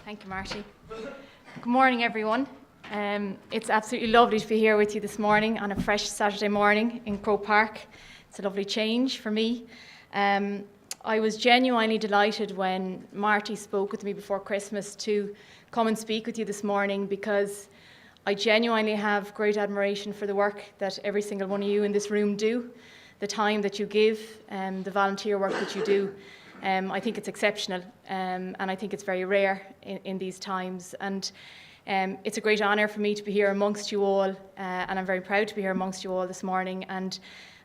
Thank you, Marty. Good morning, everyone. It's absolutely lovely to be here with you this morning on a fresh Saturday morning in Croke Park. It's a lovely change for me. I was genuinely delighted when Marty spoke with me before Christmas to come and speak with you this morning, because I genuinely have great admiration for the work that every single one of you in this room do, the time that you give, and the volunteer work that you do. I think it's exceptional, and I think it's very rare in these times. And it's a great honour for me to be here amongst you all, and I'm very proud to be here amongst you all this morning. And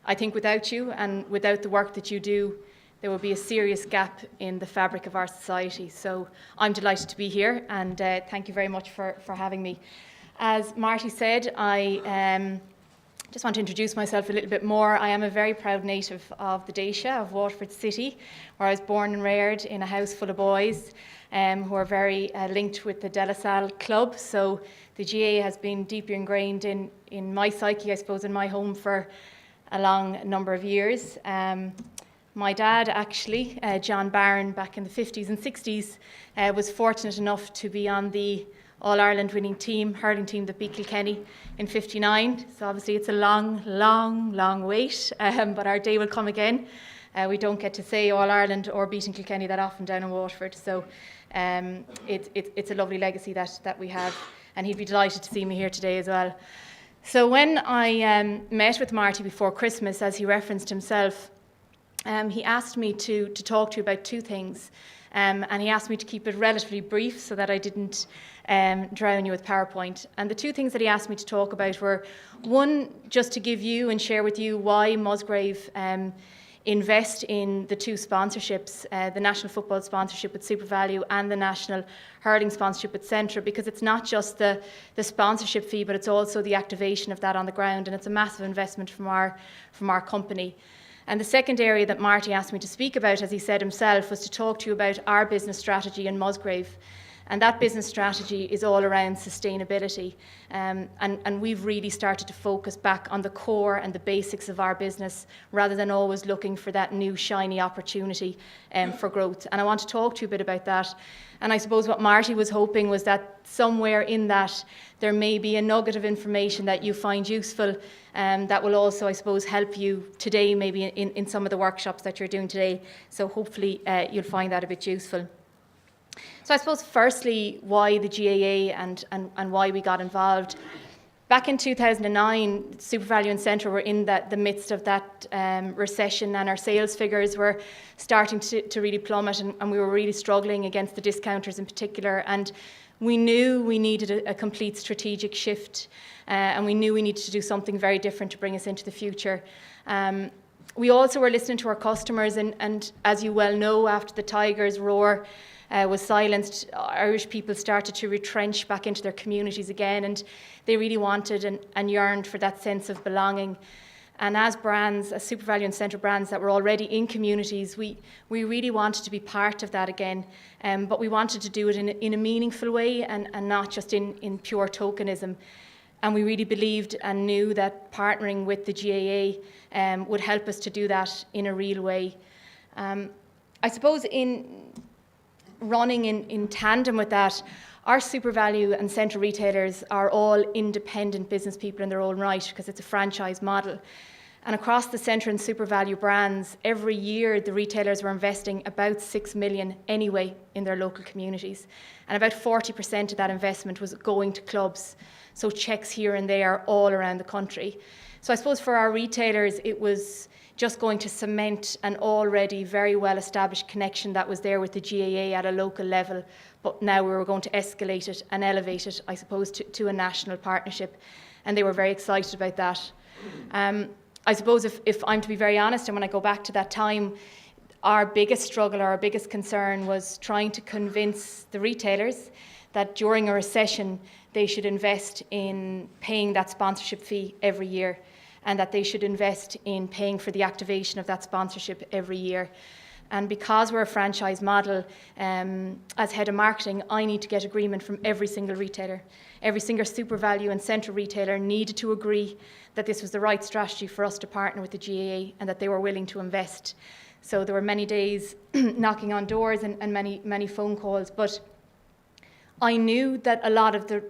I think without you and without the work that you do, there will be a serious gap in the fabric of our society. So I'm delighted to be here, and thank you very much for having me. As Marty said, I just want to introduce myself a little bit more. I am a very proud native of the Dacia, of Waterford City, where I was born and reared in a house full of boys who are very linked with the De La Salle Club. So the GAA has been deeply ingrained in my psyche, I suppose, in my home for a long number of years. My dad, actually, John Barron, back in the 50s and 60s, was fortunate enough to be on the All-Ireland winning team, hurling team that beat Kilkenny in *59. So obviously it's a long wait, but our day will come again. We don't get to say All-Ireland or beating Kilkenny that often down in Waterford. So it's a lovely legacy that we have, and he'd be delighted to see me here today as well. So when I met with Marty before Christmas, as he referenced himself, he asked me to talk to you about two things. And he asked me to keep it relatively brief so that I didn't drown you with PowerPoint. And the two things that he asked me to talk about were, one, just to give you and share with you why Musgrave invest in the two sponsorships, the national football sponsorship with SuperValu and the national hurling sponsorship with Centra, because it's not just the sponsorship fee, but it's also the activation of that on the ground, and it's a massive investment from our company. And the second area that Marty asked me to speak about, as he said himself, was to talk to you about our business strategy in Musgrave. And that business strategy is all around sustainability. And we've really started to focus back on the core and the basics of our business, rather than always looking for that new shiny opportunity for growth. And I want to talk to you a bit about that. And I suppose what Marty was hoping was that somewhere in that there may be a nugget of information that you find useful, that will also, I suppose, help you today, maybe in some of the workshops that you're doing today. So hopefully you'll find that a bit useful. So I suppose firstly, why the GAA and why we got involved. Back in 2009, SuperValu and Centra were in the midst of that recession, and our sales figures were starting to really plummet, and we were really struggling against the discounters in particular. And we knew we needed a complete strategic shift, and we knew we needed to do something very different to bring us into the future. We also were listening to our customers, and as you well know, after the Tigers' roar was silenced, Irish people started to retrench back into their communities again, and they really wanted and yearned for that sense of belonging. And as brands, as SuperValu and Centra brands that were already in communities, we really wanted to be part of that again, but we wanted to do it in a meaningful way and not just in pure tokenism. And we really believed and knew that partnering with the GAA would help us to do that in a real way. I suppose running in tandem with that, our SuperValu and Centra retailers are all independent business people in their own right, because it's a franchise model. And across the Centra and SuperValu brands, every year the retailers were investing about 6 million anyway in their local communities. And about 40% of that investment was going to clubs. So checks here and there all around the country. So I suppose for our retailers, it was just going to cement an already very well-established connection that was there with the GAA at a local level, but now we were going to escalate it and elevate it, I suppose, to a national partnership, and they were very excited about that. I suppose if I'm to be very honest, and when I go back to that time, our biggest struggle, our biggest concern was trying to convince the retailers that during a recession they should invest in paying that sponsorship fee every year, and that they should invest in paying for the activation of that sponsorship every year. And because we're a franchise model, as head of marketing, I need to get agreement from every single retailer. Every single SuperValu and Centra retailer needed to agree that this was the right strategy for us to partner with the GAA, and that they were willing to invest. So there were many days knocking on doors and many phone calls, but I knew that a lot of the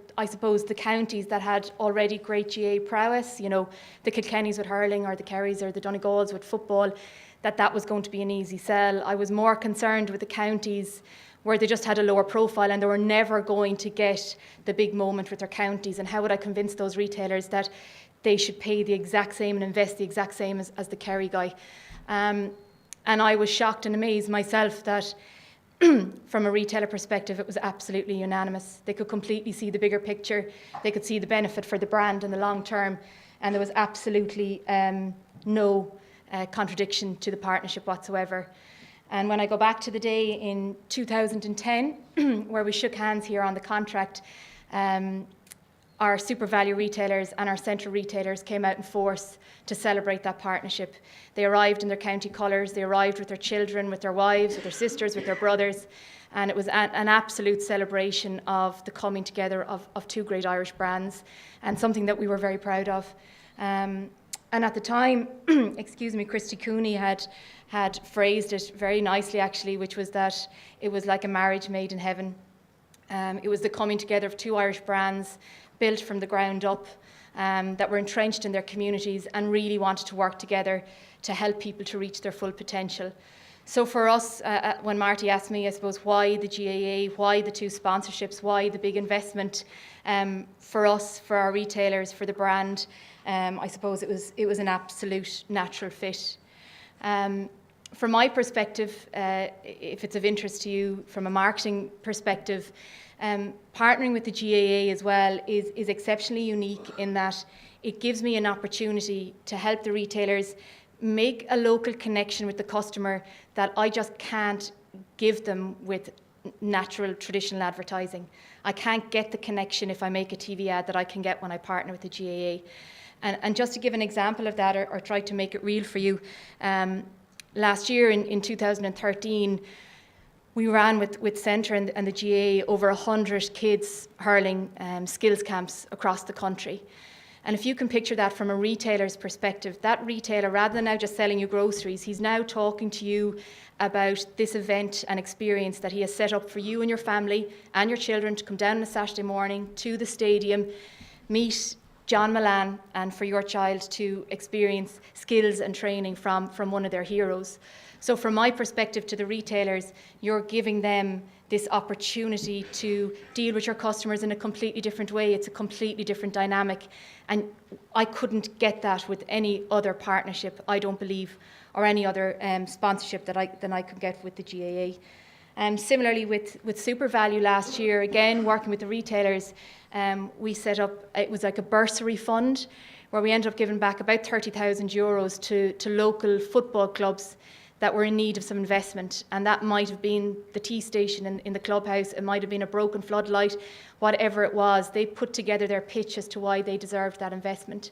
counties that had already great GAA prowess, the Kilkennys with hurling or the Kerrys or the Donegals with football, that was going to be an easy sell. I was more concerned with the counties where they just had a lower profile and they were never going to get the big moment with their counties, and how would I convince those retailers that they should pay the exact same and invest the exact same as the Kerry guy. And I was shocked and amazed myself that from a retailer perspective, it was absolutely unanimous. They could completely see the bigger picture. They could see the benefit for the brand in the long term, and there was absolutely no contradiction to the partnership whatsoever. And when I go back to the day in 2010, where we shook hands here on the contract, our super value retailers and our central retailers came out in force to celebrate that partnership. They arrived in their county colours, they arrived with their children, with their wives, with their sisters, with their brothers, and it was an absolute celebration of the coming together of two great Irish brands, and something that we were very proud of. And at the time, Christy Cooney had phrased it very nicely actually, which was that it was like a marriage made in heaven. It was the coming together of two Irish brands built from the ground up, that were entrenched in their communities and really wanted to work together to help people to reach their full potential. So for us, when Marty asked me, I suppose, why the GAA, why the two sponsorships, why the big investment, for us, for our retailers, for the brand, I suppose it was an absolute natural fit. From my perspective, if it's of interest to you from a marketing perspective, partnering with the GAA as well is exceptionally unique in that it gives me an opportunity to help the retailers make a local connection with the customer that I just can't give them with natural traditional advertising. I can't get the connection if I make a TV ad that I can get when I partner with the GAA. And just to give an example of that, or try to make it real for you, last year in 2013, we ran with Centre and the GAA over 100 kids hurling skills camps across the country. And if you can picture that from a retailer's perspective, that retailer, rather than now just selling you groceries, he's now talking to you about this event and experience that he has set up for you and your family and your children to come down on a Saturday morning to the stadium, meet John Milan, and for your child to experience skills and training from one of their heroes. So from my perspective to the retailers, you're giving them this opportunity to deal with your customers in a completely different way. It's a completely different dynamic. And I couldn't get that with any other partnership, I don't believe, or any other sponsorship than I could get with the GAA. Similarly with Super Value last year, again, working with the retailers, we set up, it was like a bursary fund where we ended up giving back about 30,000 euros to local football clubs that were in need of some investment. And that might have been the tea station in the clubhouse, it might have been a broken floodlight, whatever it was. They put together their pitch as to why they deserved that investment.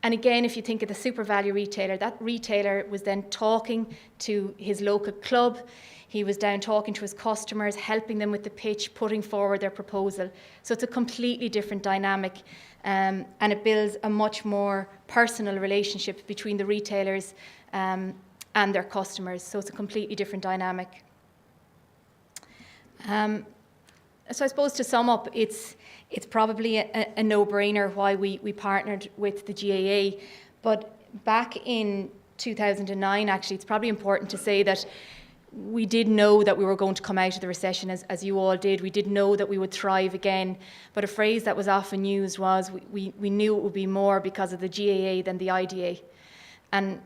And again, if you think of the Super Value retailer, that retailer was then talking to his local club. He was down talking to his customers, helping them with the pitch, putting forward their proposal. So it's a completely different dynamic, and it builds a much more personal relationship between the retailers and their customers. So it's a completely different dynamic. So I suppose to sum up, it's probably a no-brainer why we partnered with the GAA. But back in 2009, actually, it's probably important to say that we did know that we were going to come out of the recession, as you all did. We did know that we would thrive again. But a phrase that was often used was we knew it would be more because of the GAA than the IDA. And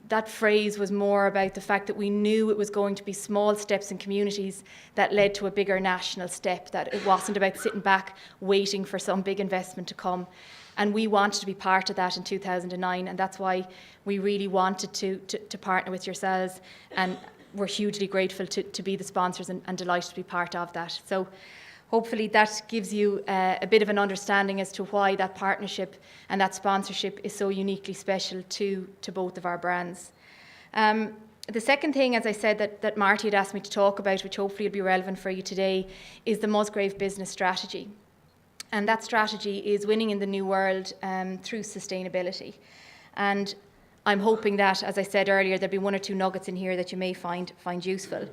that phrase was more about the fact that we knew it was going to be small steps in communities that led to a bigger national step, that it wasn't about sitting back waiting for some big investment to come. And we wanted to be part of that in 2009, and that's why we really wanted to partner with yourselves, and we're hugely grateful to be the sponsors and delighted to be part of that. So hopefully that gives you a bit of an understanding as to why that partnership and that sponsorship is so uniquely special to both of our brands. The second thing, as I said, that Marty had asked me to talk about, which hopefully will be relevant for you today, is the Musgrave business strategy. And that strategy is winning in the new world through sustainability. And I'm hoping that, as I said earlier, there'll be one or two nuggets in here that you may find useful.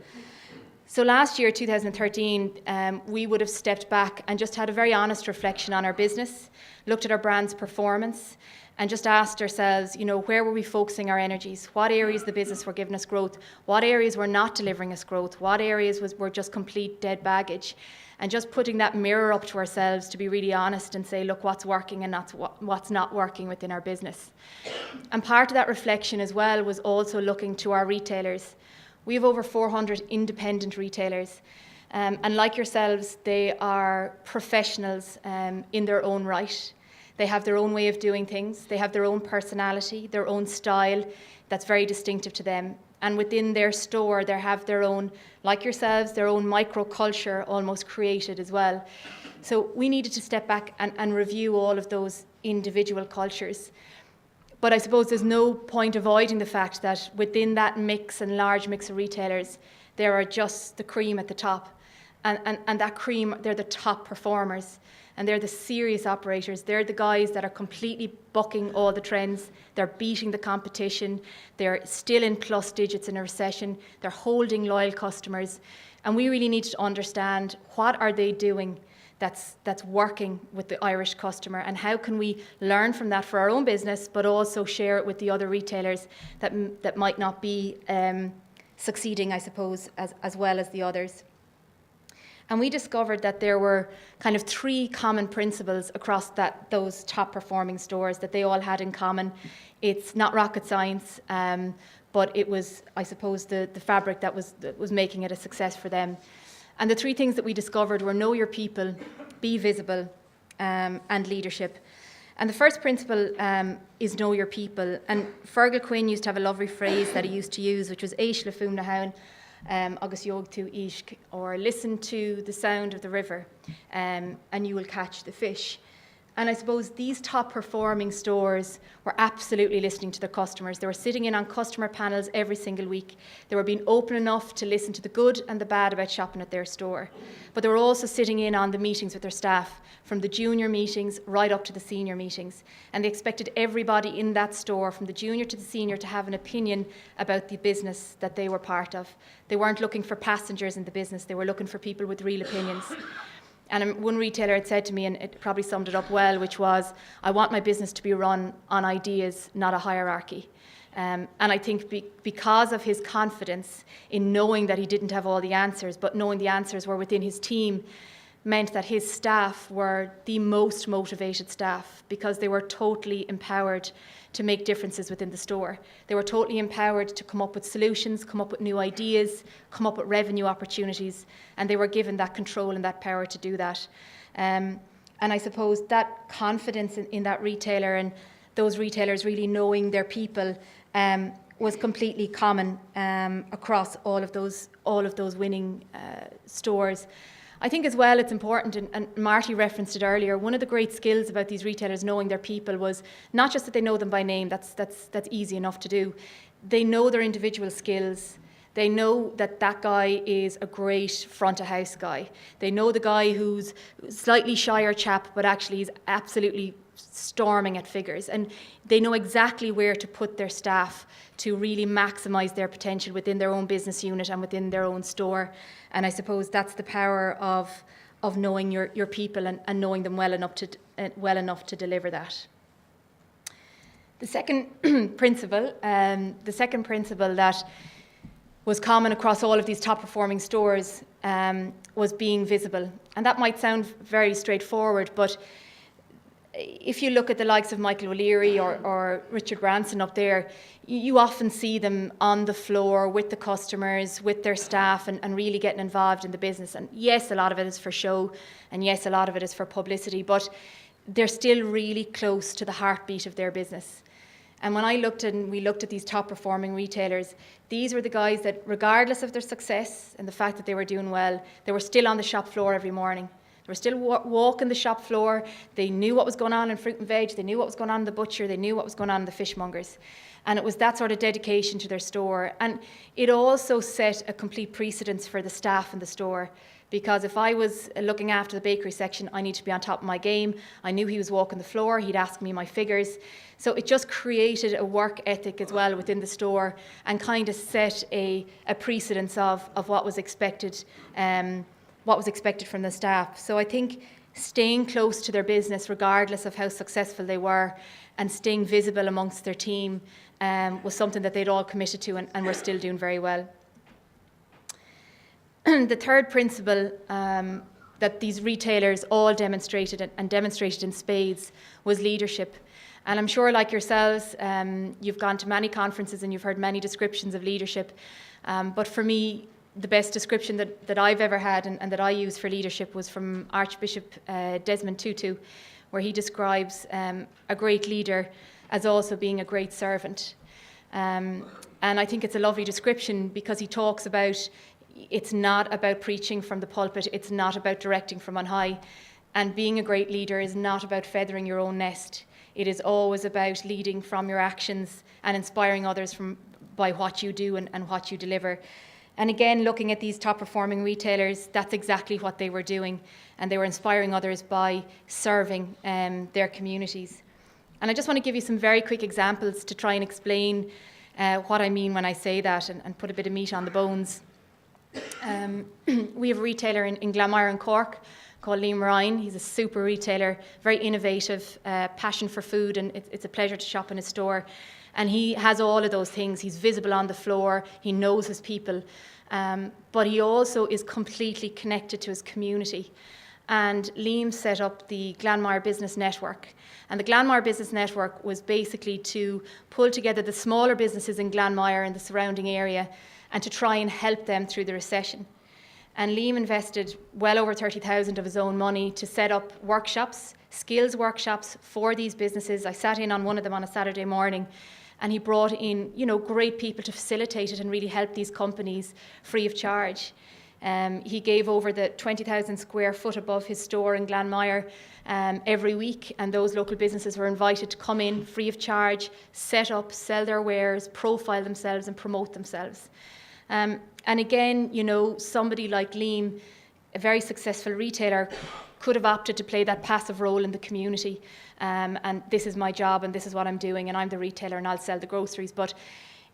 So last year, 2013, we would have stepped back and just had a very honest reflection on our business, looked at our brand's performance, and just asked ourselves, where were we focusing our energies? What areas of the business were giving us growth? What areas were not delivering us growth? What areas were just complete dead baggage? And just putting that mirror up to ourselves to be really honest and say, look, what's working and what's not working within our business. And part of that reflection as well was also looking to our retailers. We have over 400 independent retailers. And like yourselves, they are professionals in their own right. They have their own way of doing things. They have their own personality, their own style that's very distinctive to them. And within their store, they have their own, like yourselves, their own microculture almost created as well. So we needed to step back and review all of those individual cultures. But I suppose there's no point avoiding the fact that within that mix and large mix of retailers, there are just the cream at the top. And that cream, they're the top performers. And they're the serious operators. They're the guys that are completely bucking all the trends. They're beating the competition. They're still in plus digits in a recession. They're holding loyal customers. And we really need to understand what are they doing that's working with the Irish customer, and how can we learn from that for our own business, but also share it with the other retailers that might not be succeeding, I suppose, as well as the others. And we discovered that there were kind of 3 common principles across those top performing stores that they all had in common. It's not rocket science, but it was, I suppose, the fabric that was making it a success for them. And the 3 things that we discovered were know your people, be visible, and leadership. And the first principle is know your people. And Fergal Quinn used to have a lovely phrase that he used to use, which was Éis le fum na haun. Agus yog tu ishk, or listen to the sound of the river and you will catch the fish. And I suppose these top performing stores were absolutely listening to their customers. They were sitting in on customer panels every single week. They were being open enough to listen to the good and the bad about shopping at their store. But they were also sitting in on the meetings with their staff, from the junior meetings right up to the senior meetings. And they expected everybody in that store, from the junior to the senior, to have an opinion about the business that they were part of. They weren't looking for passengers in the business. They were looking for people with real opinions. And one retailer had said to me, and it probably summed it up well, which was, I want my business to be run on ideas, not a hierarchy. And I think because of his confidence in knowing that he didn't have all the answers, but knowing the answers were within his team, meant that his staff were the most motivated staff, because they were totally empowered to make differences within the store. They were totally empowered to come up with solutions, come up with new ideas, come up with revenue opportunities, and they were given that control and that power to do that. And I suppose that confidence in that retailer, and those retailers really knowing their people, was completely common across all of those winning stores. I think as well it's important, and Marty referenced it earlier, one of the great skills about these retailers knowing their people was not just that they know them by name, that's easy enough to do. They know their individual skills. They know that guy is a great front of house guy. They know the guy who's slightly shyer chap, but actually is absolutely storming at figures. And they know exactly where to put their staff to really maximise their potential within their own business unit and within their own store. And I suppose that's the power of knowing your people and knowing them well enough to deliver that. The second principle that was common across all of these top performing stores was being visible. And that might sound very straightforward, but if you look at the likes of Michael O'Leary or Richard Branson up there, you often see them on the floor with the customers, with their staff, and really getting involved in the business. And yes, a lot of it is for show, and yes, a lot of it is for publicity, but they're still really close to the heartbeat of their business. And when we looked at these top performing retailers, these were the guys that, regardless of their success and the fact that they were doing well, they were still on the shop floor every morning. They were still walking the shop floor. They knew what was going on in fruit and veg. They knew what was going on in the butcher. They knew what was going on in the fishmongers. And it was that sort of dedication to their store. And it also set a complete precedence for the staff in the store. Because if I was looking after the bakery section, I need to be on top of my game. I knew he was walking the floor, he'd ask me my figures. So it just created a work ethic as well within the store and kind of set a precedence of what was expected from the staff. So I think staying close to their business, regardless of how successful they were, and staying visible amongst their team was something that they'd all committed to and were still doing very well. The third principle that these retailers all demonstrated and demonstrated in spades was leadership. And I'm sure, like yourselves, you've gone to many conferences and you've heard many descriptions of leadership. But for me, the best description that I've ever had and that I use for leadership was from Archbishop Desmond Tutu, where he describes a great leader as also being a great servant. And I think it's a lovely description because he talks about it's not about preaching from the pulpit, it's not about directing from on high. And being a great leader is not about feathering your own nest. It is always about leading from your actions and inspiring others by what you do and what you deliver. And again, looking at these top performing retailers, that's exactly what they were doing. And they were inspiring others by serving their communities. And I just want to give you some very quick examples to try and explain what I mean when I say that and put a bit of meat on the bones. We have a retailer in Glanmire in Cork called Liam Ryan. He's a super retailer, very innovative, passion for food, and it's a pleasure to shop in his store. And he has all of those things. He's visible on the floor, he knows his people, but he also is completely connected to his community. And Liam set up the Glanmire Business Network. And the Glanmire Business Network was basically to pull together the smaller businesses in Glanmire and the surrounding area and to try and help them through the recession. And Liam invested well over 30,000 of his own money to set up workshops, skills workshops for these businesses. I sat in on one of them on a Saturday morning, and he brought in, great people to facilitate it and really help these companies free of charge. He gave over the 20,000 square foot above his store in Glanmire every week, and those local businesses were invited to come in free of charge, set up, sell their wares, profile themselves and promote themselves. And again, somebody like Liam, a very successful retailer, could have opted to play that passive role in the community. And this is my job and this is what I'm doing and I'm the retailer and I'll sell the groceries. But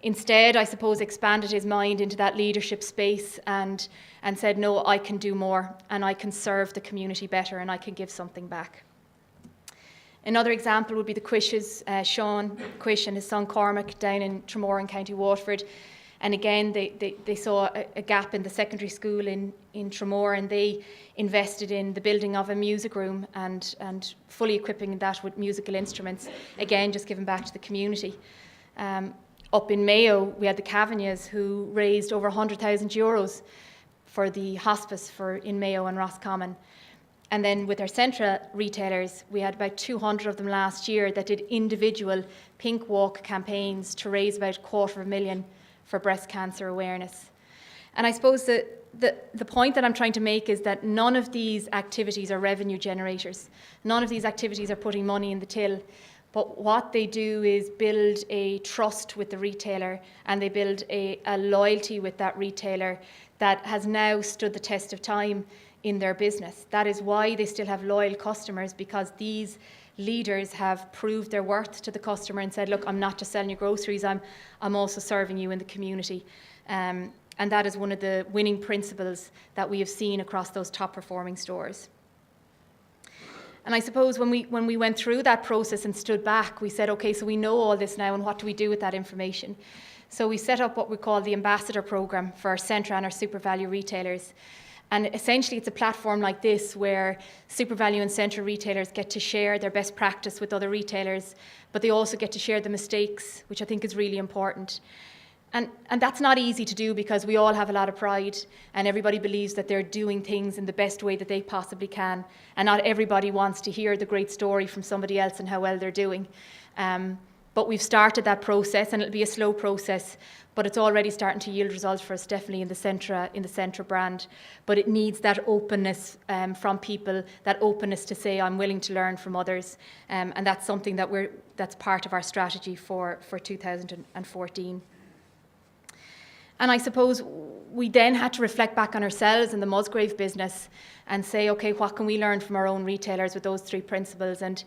instead, I suppose, expanded his mind into that leadership space and said, no, I can do more and I can serve the community better and I can give something back. Another example would be the Quishes, Sean Quish and his son Cormac down in Tramore in County Waterford. And again, they saw a gap in the secondary school in Tramore, and they invested in the building of a music room and fully equipping that with musical instruments, again, just giving back to the community. Up in Mayo, we had the Cavagnas who raised over €100,000 for the hospice in Mayo and Roscommon. And then with our central retailers, we had about 200 of them last year that did individual Pink Walk campaigns to raise about $250,000 for breast cancer awareness. And I suppose the point that I'm trying to make is that none of these activities are revenue generators. None of these activities are putting money in the till. But what they do is build a trust with the retailer, and they build a loyalty with that retailer that has now stood the test of time in their business. That is why they still have loyal customers, because these leaders have proved their worth to the customer and said, look, I'm not just selling you groceries, I'm also serving you in the community. And that is one of the winning principles that we have seen across those top performing stores. And I suppose when we went through that process and stood back, we said, okay, so we know all this now, and what do we do with that information? So we set up what we call the Ambassador Programme for our Centra and our Super Value retailers. And essentially it's a platform like this where Super Value and Centra retailers get to share their best practice with other retailers, but they also get to share the mistakes, which I think is really important. And that's not easy to do, because we all have a lot of pride and everybody believes that they're doing things in the best way that they possibly can. And not everybody wants to hear the great story from somebody else and how well they're doing. But we've started that process, and it'll be a slow process, but it's already starting to yield results for us, definitely in the Centra brand. But it needs that openness from people, that openness to say, I'm willing to learn from others. And that's something that's part of our strategy for 2014. And I suppose we then had to reflect back on ourselves and the Musgrave business and say, okay, what can we learn from our own retailers with those 3 principles? And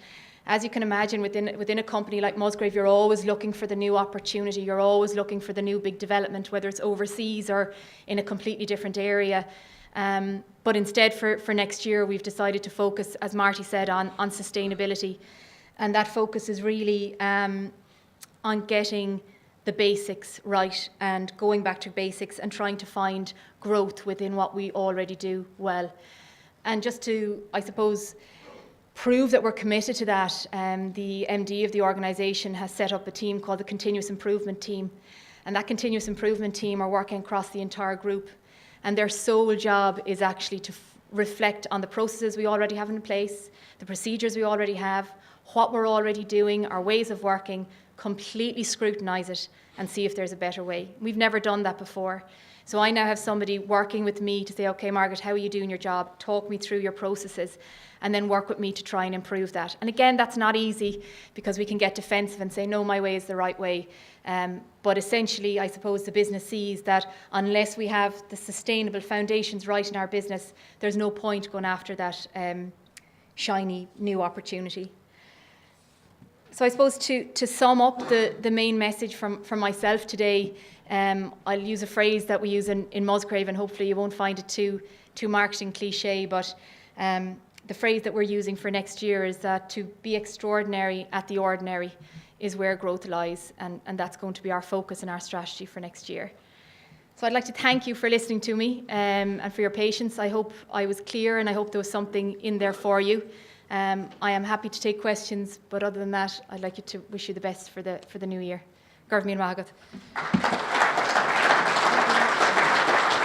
as you can imagine, within a company like Musgrave, you're always looking for the new opportunity. You're always looking for the new big development, whether it's overseas or in a completely different area. But instead, for next year, we've decided to focus, as Marty said, on sustainability. And that focus is really on getting the basics right and going back to basics and trying to find growth within what we already do well. And just to, I suppose, prove that we're committed to that, the MD of the organisation has set up a team called the Continuous Improvement Team. And that Continuous Improvement Team are working across the entire group. And their sole job is actually to reflect on the processes we already have in place, the procedures we already have, what we're already doing, our ways of working, completely scrutinise it and see if there's a better way. We've never done that before. So I now have somebody working with me to say, okay, Margaret, how are you doing your job? Talk me through your processes and then work with me to try and improve that. And again, that's not easy because we can get defensive and say, no, my way is the right way. But essentially, I suppose the business sees that unless we have the sustainable foundations right in our business, there's no point going after that shiny new opportunity. So I suppose to sum up the main message from myself today, I'll use a phrase that we use in Musgrave, and hopefully you won't find it too marketing cliche, but the phrase that we're using for next year is that to be extraordinary at the ordinary is where growth lies, and that's going to be our focus and our strategy for next year. So I'd like to thank you for listening to me and for your patience. I hope I was clear and I hope there was something in there for you. I am happy to take questions, but other than that, I'd like to wish you the best for the new year. Garv Míle Magadh.